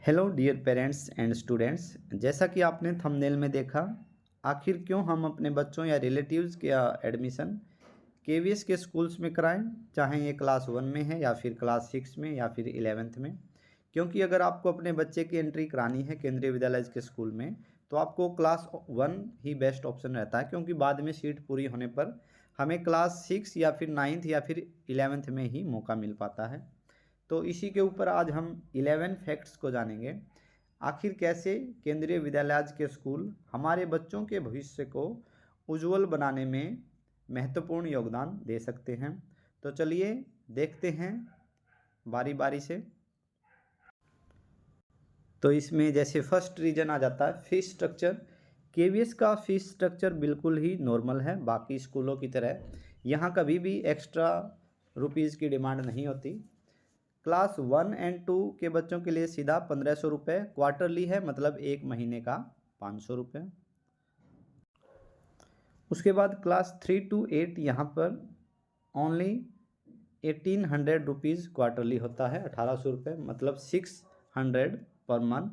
Hello dear parents and students, जैसा कि आपने थंबनेल में देखा, आखिर क्यों हम अपने बच्चों या रिलेटिव्स का एडमिशन केवीएस के स्कूल्स में कराएं, चाहे ये क्लास 1 में है या फिर क्लास 6 में या फिर 11th में। क्योंकि अगर आपको अपने बच्चे की एंट्री करानी है केंद्रीय विद्यालय के स्कूल में, तो आपको क्लास 1 ही बेस्ट ऑप्शन रहता है, क्योंकि बाद में सीट पूरी होने पर हमें क्लास 6 या फिर 9th या फिर 11th में ही मौका मिल पाता है। तो इसी के ऊपर आज हम 11 फैक्ट्स को जानेंगे। आखिर कैसे केंद्रीय विद्यालय के स्कूल हमारे बच्चों के भविष्य को उज्जवल बनाने में महत्वपूर्ण योगदान दे सकते हैं। तो चलिए देखते हैं बारी बारी से। तो इसमें जैसे फर्स्ट रीजन आ जाता है फीस स्ट्रक्चर। केवीएस का फीस स्ट्रक्चर बिल्कुल ही नॉर्मल है, बाकी स्कूलों की तरह यहाँ कभी भी एक्स्ट्रा रुपीज़ की डिमांड नहीं होती। क्लास 1 एंड 2 के बच्चों के लिए सीधा 1500 रुपये क्वार्टरली है, मतलब एक महीने का 500 रुपये। उसके बाद क्लास 3 to 8 यहाँ पर ओनली 1800 रुपीज़ क्वार्टरली होता है, 1800 रुपये, मतलब 600 पर मंथ।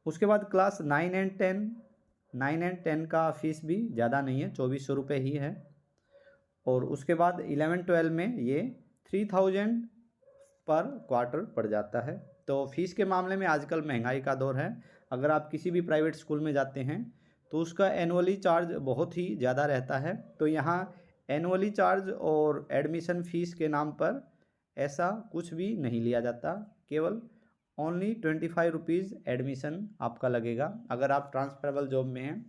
उसके बाद क्लास 9 एंड 10 का फीस भी ज़्यादा नहीं है, 2400 रुपये ही है। और उसके बाद 11-12 में ये 3000 पर क्वार्टर पड़ जाता है। तो फीस के मामले में आजकल महंगाई का दौर है। अगर आप किसी भी प्राइवेट स्कूल में जाते हैं तो उसका एनुअली चार्ज बहुत ही ज़्यादा रहता है। तो यहाँ एनुअली चार्ज और एडमिशन फ़ीस के नाम पर ऐसा कुछ भी नहीं लिया जाता, केवल ओनली 25 रुपीज़ एडमिशन आपका लगेगा। अगर आप ट्रांसफरेबल जॉब में हैं,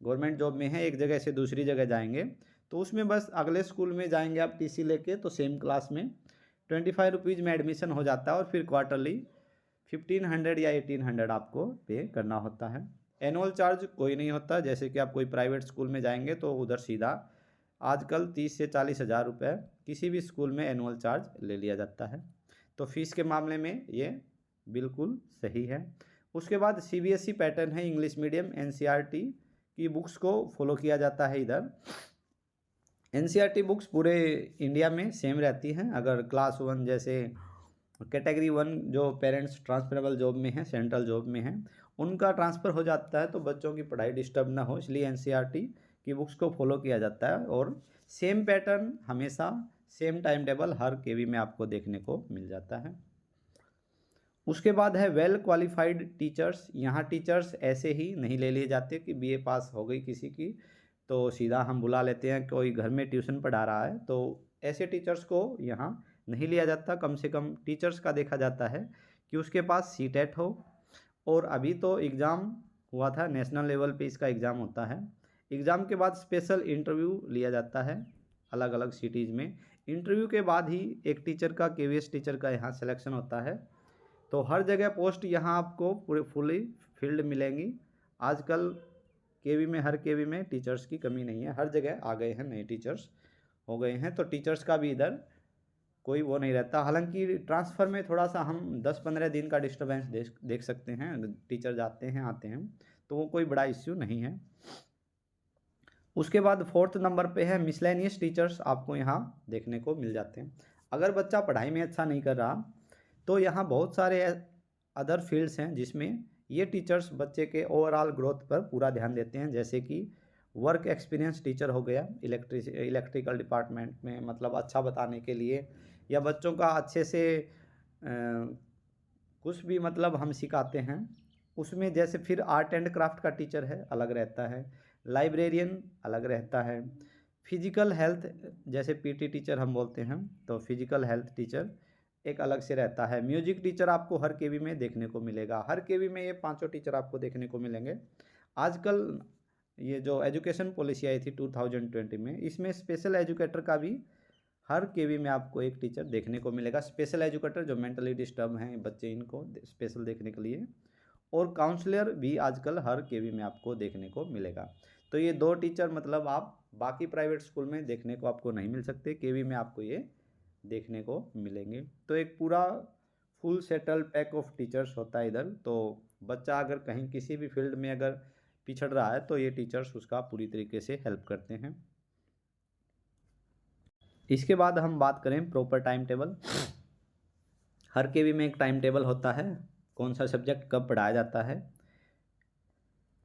गवर्नमेंट जॉब में हैं, एक जगह से दूसरी जगह जाएंगे तो उसमें बस अगले स्कूल में जाएंगे आप टीसी लेके, तो सेम क्लास में 25 रुपीज़ में एडमिशन हो जाता है और फिर क्वार्टरली 1500 या 1800 आपको पे करना होता है। एनुअल चार्ज कोई नहीं होता, जैसे कि आप कोई प्राइवेट स्कूल में जाएंगे तो उधर सीधा आजकल 30 से 40 हज़ार रुपये किसी भी स्कूल में एनुअल चार्ज ले लिया जाता है। तो फीस के मामले में ये बिल्कुल सही है। उसके बाद सीबीएसई पैटर्न है, इंग्लिश मीडियम, एनसीईआरटी की बुक्स को फॉलो किया जाता है। इधर एनसीईआरटी बुक्स पूरे इंडिया में सेम रहती हैं। अगर क्लास 1 जैसे कैटेगरी 1 जो पेरेंट्स ट्रांसफरेबल जॉब में हैं, सेंट्रल जॉब में हैं, उनका ट्रांसफ़र हो जाता है तो बच्चों की पढ़ाई डिस्टर्ब ना हो, इसलिए एनसीईआरटी की बुक्स को फॉलो किया जाता है। और सेम पैटर्न हमेशा, सेम टाइम टेबल हर केवी में आपको देखने को मिल जाता है। उसके बाद है वेल क्वालिफाइड टीचर्स। यहाँ टीचर्स ऐसे ही नहीं ले लिए जाते कि बीए पास हो गई किसी की तो सीधा हम बुला लेते हैं, कोई घर में ट्यूशन पढ़ा रहा है तो ऐसे टीचर्स को यहाँ नहीं लिया जाता। कम से कम टीचर्स का देखा जाता है कि उसके पास सीटेट हो। और अभी तो एग्ज़ाम हुआ था, नेशनल लेवल पे इसका एग्ज़ाम होता है। एग्ज़ाम के बाद स्पेशल इंटरव्यू लिया जाता है अलग अलग सिटीज़ में। इंटरव्यू के बाद ही एक टीचर का, केवीएस टीचर का यहाँ सिलेक्शन होता है। तो हर जगह पोस्ट यहाँ आपको पूरे फुली फील्ड मिलेंगी। आजकल केवी में, हर केवी में टीचर्स की कमी नहीं है, हर जगह आ गए हैं, नए टीचर्स हो गए हैं, तो टीचर्स का भी इधर कोई वो नहीं रहता। हालांकि ट्रांसफ़र में थोड़ा सा हम 10-15 दिन का डिस्टर्बेंस देख सकते हैं, टीचर जाते हैं आते हैं, तो वो कोई बड़ा इश्यू नहीं है। उसके बाद 4th नंबर पे है मिसलेनियस टीचर्स, आपको यहाँ देखने को मिल जाते हैं। अगर बच्चा पढ़ाई में अच्छा नहीं कर रहा तो यहाँ बहुत सारे अदर फील्ड्स हैं जिसमें ये टीचर्स बच्चे के ओवरऑल ग्रोथ पर पूरा ध्यान देते हैं, जैसे कि वर्क एक्सपीरियंस टीचर हो गया इलेक्ट्रिकल डिपार्टमेंट में, मतलब अच्छा बताने के लिए, या बच्चों का अच्छे से कुछ भी मतलब हम सिखाते हैं उसमें। जैसे फिर आर्ट एंड क्राफ्ट का टीचर है, अलग रहता है। लाइब्रेरियन अलग रहता है। फिजिकल हेल्थ, जैसे पीटी टीचर हम बोलते हैं, तो फिजिकल हेल्थ टीचर एक अलग से रहता है। म्यूजिक टीचर आपको हर केवी में देखने को मिलेगा, हर केवी में ये 5 टीचर आपको देखने को मिलेंगे। आजकल ये जो एजुकेशन पॉलिसी आई थी 2020 में, इसमें स्पेशल एजुकेटर का भी हर केवी में आपको एक टीचर देखने को मिलेगा। स्पेशल एजुकेटर जो मेंटली डिस्टर्ब हैं बच्चे, इनको स्पेशल देखने के लिए। और काउंसलर भी आजकल हर केवी में आपको देखने को मिलेगा। तो ये 2 टीचर मतलब आप बाकी प्राइवेट स्कूल में देखने को आपको नहीं मिल सकते, केवी में आपको ये देखने को मिलेंगे। तो एक पूरा full settle pack of teachers होता है इधर। तो बच्चा अगर कहीं किसी भी फील्ड में अगर पिछड़ रहा है तो ये टीचर्स उसका पूरी तरीके से हेल्प करते हैं। इसके बाद हम बात करें प्रॉपर टाइम टेबल। हर केवी में एक टाइम टेबल होता है कौन सा सब्जेक्ट कब पढ़ाया जाता है।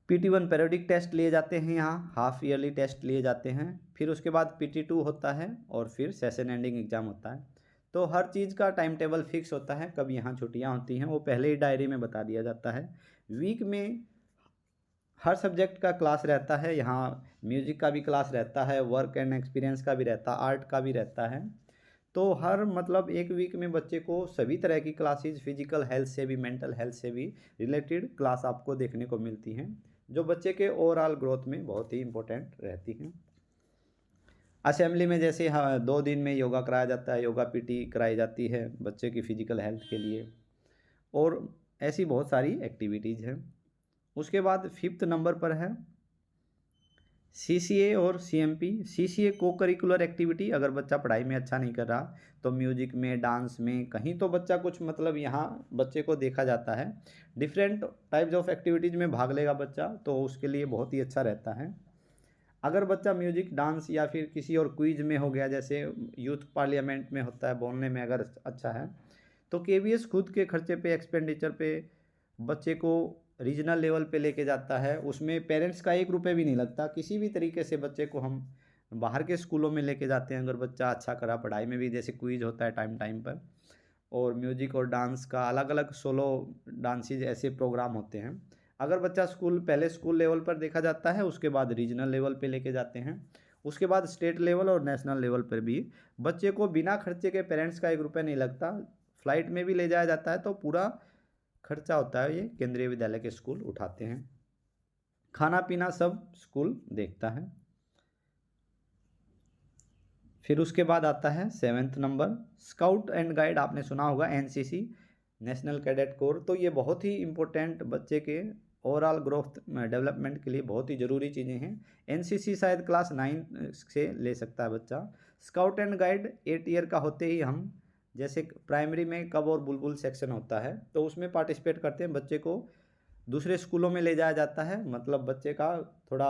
PT1 पीरियोडिक टेस्ट लिए जाते हैं, यहाँ हाफ ईयरली टेस्ट लिए जाते हैं। फिर उसके बाद PT2 होता है और फिर सेशन एंडिंग एग्ज़ाम होता है। तो हर चीज़ का टाइम टेबल फिक्स होता है, कब यहाँ छुट्टियाँ होती हैं वो पहले ही डायरी में बता दिया जाता है। वीक में हर सब्जेक्ट का क्लास रहता है, यहाँ म्यूजिक का भी क्लास रहता है, वर्क एंड एक्सपीरियंस का भी रहता है, आर्ट का भी रहता है। तो हर मतलब एक वीक में बच्चे को सभी तरह की क्लासेस, फिजिकल हेल्थ से भी मेंटल हेल्थ से भी रिलेटेड क्लास आपको देखने को मिलती हैं, जो बच्चे के ओवरऑल ग्रोथ में बहुत ही इम्पोर्टेंट रहती हैं। असेंबली में जैसे 2 दिन में योगा कराया जाता है, योगा PT कराई जाती है बच्चे की फिजिकल हेल्थ के लिए, और ऐसी बहुत सारी एक्टिविटीज़ हैं। उसके बाद 5th नंबर पर है CCA और CMP। CCA को करिकुलर एक्टिविटी, अगर बच्चा पढ़ाई में अच्छा नहीं कर रहा तो म्यूजिक में, डांस में कहीं तो बच्चा कुछ मतलब यहाँ बच्चे को देखा जाता है, डिफरेंट टाइप्स ऑफ एक्टिविटीज़ में भाग लेगा बच्चा, तो उसके लिए बहुत ही अच्छा रहता है। अगर बच्चा म्यूजिक, डांस या फिर किसी और क्विज में हो गया, जैसे यूथ पार्लियामेंट में होता है, बोलने में अगर अच्छा है, तो KVS खुद के खर्चे पे, एक्सपेंडिचर पे बच्चे को रीजनल लेवल पे लेके जाता है। उसमें पेरेंट्स का 1 रुपये भी नहीं लगता। किसी भी तरीके से बच्चे को हम बाहर के स्कूलों में लेके जाते हैं, अगर बच्चा अच्छा करा पढ़ाई में भी, जैसे क्विज होता है टाइम टाइम पर, और म्यूजिक और डांस का अलग अलग सोलो डांसेज ऐसे प्रोग्राम होते हैं। अगर बच्चा पहले स्कूल लेवल पर देखा जाता है, उसके बाद रीजनल लेवल पे लेके जाते हैं, उसके बाद स्टेट लेवल और नेशनल लेवल पर भी बच्चे को बिना खर्चे के, पेरेंट्स का 1 रुपये नहीं लगता। फ्लाइट में भी ले जाया जाता है तो पूरा खर्चा होता है, ये केंद्रीय विद्यालय के स्कूल उठाते हैं। खाना पीना सब स्कूल देखता है। फिर उसके बाद आता है 7th number scout and guide. आपने सुना होगा, NCC, नेशनल कैडेट कोर। तो ये बहुत ही इम्पोर्टेंट बच्चे के ओवरऑल ग्रोथ डेवलपमेंट के लिए बहुत ही ज़रूरी चीज़ें हैं। NCC शायद क्लास 9 से ले सकता है बच्चा। स्काउट एंड गाइड 8 ईयर का होते ही हम, जैसे प्राइमरी में कब और बुलबुल सेक्शन होता है, तो उसमें पार्टिसिपेट करते हैं। बच्चे को दूसरे स्कूलों में ले जाया जाता है, मतलब बच्चे का थोड़ा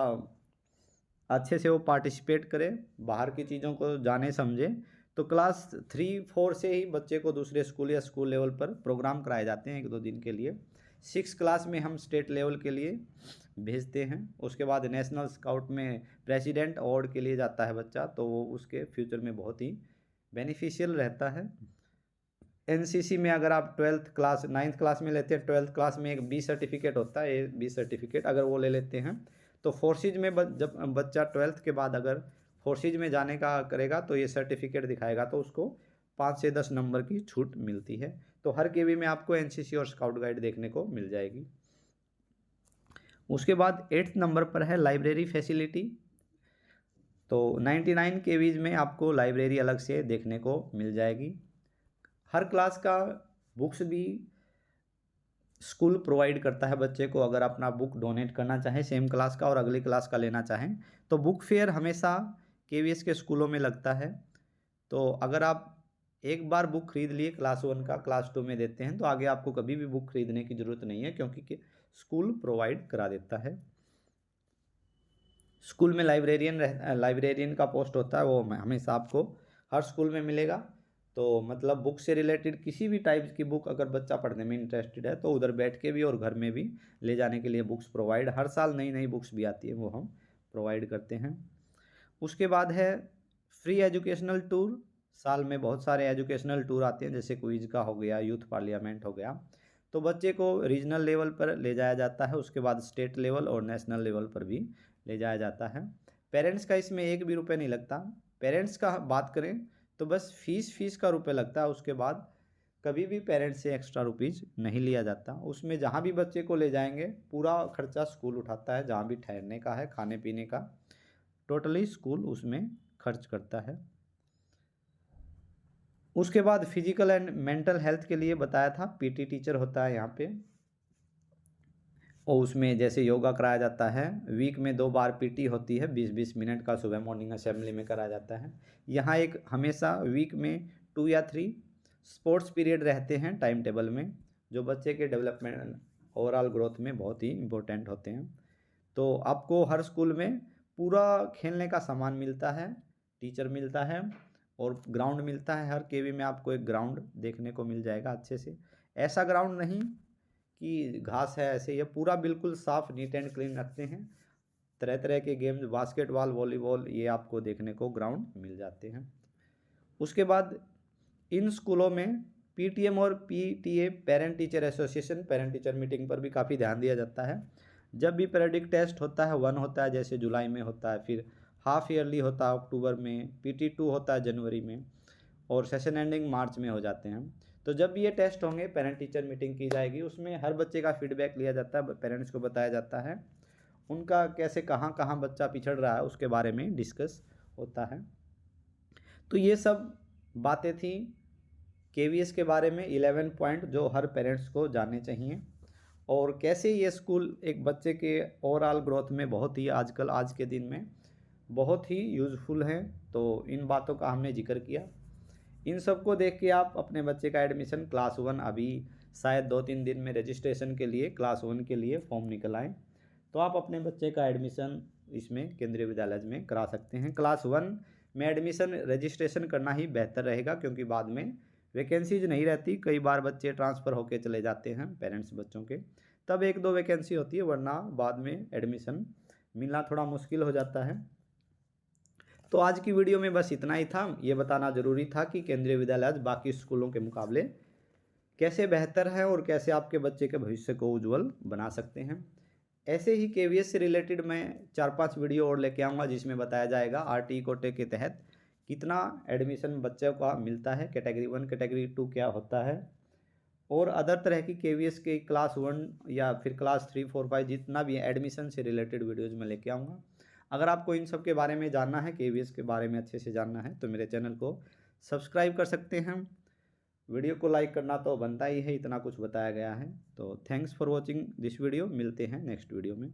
अच्छे से वो पार्टिसिपेट करे, बाहर की चीज़ों को जाने समझे। तो क्लास 3-4 से ही बच्चे को दूसरे स्कूल या स्कूल लेवल पर प्रोग्राम कराए जाते हैं 1-2 दिन के लिए। 6 क्लास में हम स्टेट लेवल के लिए भेजते हैं। उसके बाद नेशनल स्काउट में प्रेसिडेंट अवार्ड के लिए जाता है बच्चा, तो वो उसके फ्यूचर में बहुत ही बेनिफिशियल रहता है। NCC में अगर आप 12th क्लास 9th क्लास में लेते हैं, 12th क्लास में एक B सर्टिफिकेट होता है, B सर्टिफिकेट, अगर वो ले लेते हैं तो फोर्सेज में जब बच्चा 12th के बाद अगर फोर्सेज में जाने का करेगा तो ये सर्टिफिकेट दिखाएगा, तो उसको 5 से 10 नंबर की छूट मिलती है। तो हर KV में आपको NCC और स्काउट गाइड देखने को मिल जाएगी। उसके बाद 8th नंबर पर है लाइब्रेरी फैसिलिटी। तो 99 KVs में आपको लाइब्रेरी अलग से देखने को मिल जाएगी। हर क्लास का बुक्स भी स्कूल प्रोवाइड करता है बच्चे को। अगर अपना बुक डोनेट करना चाहें सेम क्लास का और अगली क्लास का लेना चाहें, तो बुक फेयर हमेशा KVS के स्कूलों में लगता है। तो अगर आप एक बार बुक खरीद लिए क्लास 1 का, क्लास 2 में देते हैं, तो आगे आपको कभी भी बुक खरीदने की ज़रूरत नहीं है, क्योंकि स्कूल प्रोवाइड करा देता है। स्कूल में लाइब्रेरियन का पोस्ट होता है, वो हमेशा आपको हर स्कूल में मिलेगा। तो मतलब बुक से रिलेटेड किसी भी टाइप की बुक अगर बच्चा पढ़ने में इंटरेस्टेड है, तो उधर बैठ के भी और घर में भी ले जाने के लिए बुक्स प्रोवाइड, हर साल नई नई बुक्स भी आती है, वो हम प्रोवाइड करते हैं। उसके बाद है फ्री एजुकेशनल टूर। साल में बहुत सारे एजुकेशनल टूर आते हैं, जैसे क्विज का हो गया, यूथ पार्लियामेंट हो गया, तो बच्चे को रीजनल लेवल पर ले जाया जाता है। उसके बाद स्टेट लेवल और नेशनल लेवल पर भी ले जाया जाता है। पेरेंट्स का इसमें 1 भी रुपये नहीं लगता। पेरेंट्स का बात करें तो बस फीस का रुपये लगता है। उसके बाद कभी भी पेरेंट्स से एक्स्ट्रा रुपीज़ नहीं लिया जाता। उसमें जहाँ भी बच्चे को ले जाएंगे पूरा खर्चा स्कूल उठाता है, जहाँ भी ठहरने का है, खाने पीने का, टोटली स्कूल उसमें खर्च करता है। उसके बाद फिजिकल एंड मेंटल हेल्थ के लिए बताया था, PT टीचर होता है यहाँ पे, और उसमें जैसे योगा कराया जाता है। वीक में 2 बार PT होती है, 20-20 मिनट का, सुबह मॉर्निंग असेंबली में कराया जाता है। यहाँ एक हमेशा वीक में 2 या 3 स्पोर्ट्स पीरियड रहते हैं टाइम टेबल में, जो बच्चे के डेवलपमेंट ओवरऑल ग्रोथ में बहुत ही इम्पोर्टेंट होते हैं। तो आपको हर स्कूल में पूरा खेलने का सामान मिलता है, टीचर मिलता है और ग्राउंड मिलता है। हर KV में आपको एक ग्राउंड देखने को मिल जाएगा अच्छे से। ऐसा ग्राउंड नहीं की घास है, ऐसे ये पूरा बिल्कुल साफ नीट एंड क्लीन रखते हैं। तरह तरह के गेम्स, बास्केटबॉल, वॉलीबॉल, ये आपको देखने को ग्राउंड मिल जाते हैं। उसके बाद इन स्कूलों में पीटीएम और PTA parent teacher association parent teacher meeting पर भी काफ़ी ध्यान दिया जाता है। जब भी पीरियडिक टेस्ट होता है, 1 होता है जैसे जुलाई में होता है, फिर हाफ ईयरली होता है अक्टूबर में, PT2 होता है जनवरी में, और सेशन एंडिंग मार्च में हो जाते हैं। तो जब भी ये टेस्ट होंगे पेरेंट टीचर मीटिंग की जाएगी, उसमें हर बच्चे का फीडबैक लिया जाता है, पेरेंट्स को बताया जाता है उनका कैसे कहाँ कहाँ बच्चा पिछड़ रहा है उसके बारे में डिस्कस होता है। तो ये सब बातें थी KVS के बारे में 11 पॉइंट जो हर पेरेंट्स को जानने चाहिए, और कैसे ये स्कूल एक बच्चे के ओवरऑल ग्रोथ में बहुत ही आजकल आज के दिन में बहुत ही यूज़फुल हैं। तो इन बातों का हमने जिक्र किया। इन सब को देख के आप अपने बच्चे का एडमिशन क्लास 1 अभी शायद 2-3 दिन में रजिस्ट्रेशन के लिए क्लास 1 के लिए फॉर्म निकल आए, तो आप अपने बच्चे का एडमिशन इसमें केंद्रीय विद्यालय में करा सकते हैं। क्लास 1 में एडमिशन रजिस्ट्रेशन करना ही बेहतर रहेगा, क्योंकि बाद में वैकेंसीज नहीं रहती। कई बार बच्चे ट्रांसफ़र होकर चले जाते हैं, पेरेंट्स बच्चों के, तब 1-2 वैकेंसी होती है, वरना बाद में एडमिशन मिलना थोड़ा मुश्किल हो जाता है। तो आज की वीडियो में बस इतना ही था। ये बताना ज़रूरी था कि केंद्रीय विद्यालय बाकी स्कूलों के मुकाबले कैसे बेहतर है और कैसे आपके बच्चे के भविष्य को उज्जवल बना सकते हैं। ऐसे ही KVS से रिलेटेड मैं 4-5 वीडियो और लेके आऊँगा, जिसमें बताया जाएगा RTE कोटे के तहत कितना एडमिशन बच्चों का मिलता है, कैटेगरी 1 कैटेगरी 2 क्या होता है, और अदर तरह की KVS के क्लास 1 या फिर क्लास 3, 4, 5 जितना भी एडमिशन से रिलेटेड वीडियोज़ मैं लेके आऊँगा। अगर आपको इन सब के बारे में जानना है, KVS के बारे में अच्छे से जानना है, तो मेरे चैनल को सब्सक्राइब कर सकते हैं। वीडियो को लाइक करना तो बनता ही है, इतना कुछ बताया गया है। तो thanks for watching this video. मिलते हैं नेक्स्ट वीडियो में।